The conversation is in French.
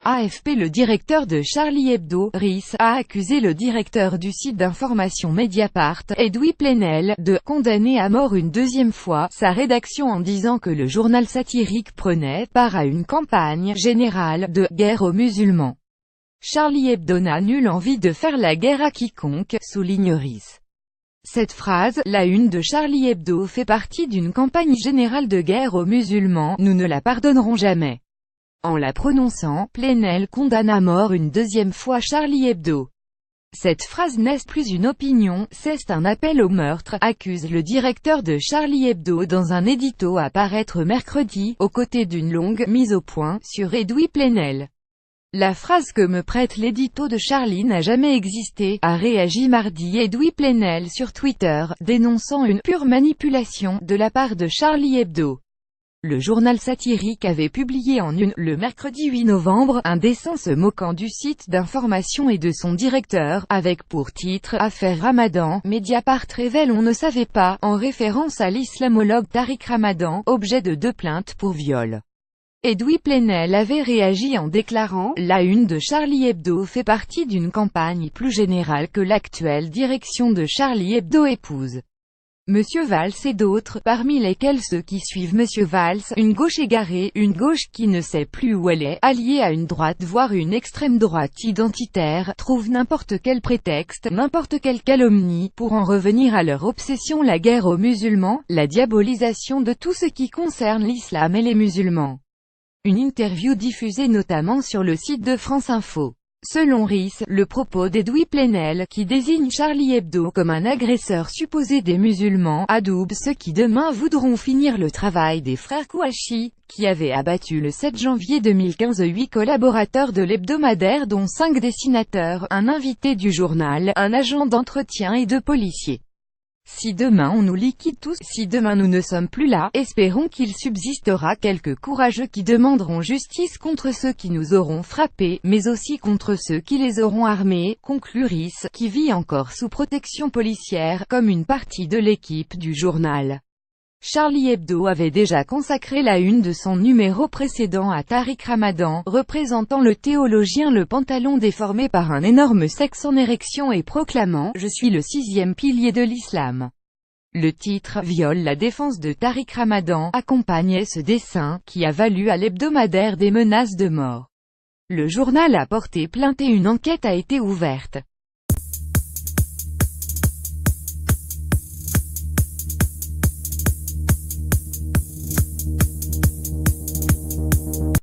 AFP. Le directeur de Charlie Hebdo, Rice, a accusé le directeur du site d'information Mediapart, Edoui Plenel, de « condamner à mort une deuxième fois » sa rédaction en disant que le journal satirique prenait part à une campagne générale de « guerre aux musulmans ». Charlie Hebdo n'a nulle envie de faire la guerre à quiconque, souligne Rice. Cette phrase, la une de Charlie Hebdo, fait partie d'une campagne générale de guerre aux musulmans, nous ne la pardonnerons jamais. En la prononçant, Plenel condamne à mort une deuxième fois Charlie Hebdo. Cette phrase n'est plus une opinion, c'est un appel au meurtre, accuse le directeur de Charlie Hebdo dans un édito à paraître mercredi, aux côtés d'une longue mise au point sur Edoui Plenel. La phrase que me prête l'édito de Charlie n'a jamais existé, a réagi mardi Edoui Plenel sur Twitter, dénonçant une pure manipulation de la part de Charlie Hebdo. Le journal satirique avait publié en une, le mercredi 8 novembre, un dessin se moquant du site d'information et de son directeur, avec pour titre « Affaire Ramadan, Mediapart révèle on ne savait pas », en référence à l'islamologue Tariq Ramadan, objet de 2 plaintes pour viol. Edoui Plenel avait réagi en déclarant « La une de Charlie Hebdo fait partie d'une campagne plus générale que l'actuelle direction de Charlie Hebdo épouse. Monsieur Valls et d'autres, parmi lesquels ceux qui suivent Monsieur Valls, une gauche égarée, une gauche qui ne sait plus où elle est, alliée à une droite voire une extrême droite identitaire, trouvent n'importe quel prétexte, n'importe quelle calomnie, pour en revenir à leur obsession, la guerre aux musulmans, la diabolisation de tout ce qui concerne l'islam et les musulmans. » Une interview diffusée notamment sur le site de France Info. Selon Rice, le propos d'Edoui Plenel, qui désigne Charlie Hebdo comme un agresseur supposé des musulmans, adoube ceux qui demain voudront finir le travail des frères Kouachi, qui avaient abattu le 7 janvier 2015 8 collaborateurs de l'hebdomadaire dont 5 dessinateurs, un invité du journal, un agent d'entretien et 2 policiers. Si demain on nous liquide tous, si demain nous ne sommes plus là, espérons qu'il subsistera quelques courageux qui demanderont justice contre ceux qui nous auront frappés, mais aussi contre ceux qui les auront armés, conclut Rice, qui vit encore sous protection policière, comme une partie de l'équipe du journal. Charlie Hebdo avait déjà consacré la une de son numéro précédent à Tariq Ramadan, représentant le théologien le pantalon déformé par un énorme sexe en érection et proclamant « Je suis le 6e pilier de l'islam ». Le titre « Viole la défense de Tariq Ramadan » accompagnait ce dessin, qui a valu à l'hebdomadaire des menaces de mort. Le journal a porté plainte et une enquête a été ouverte.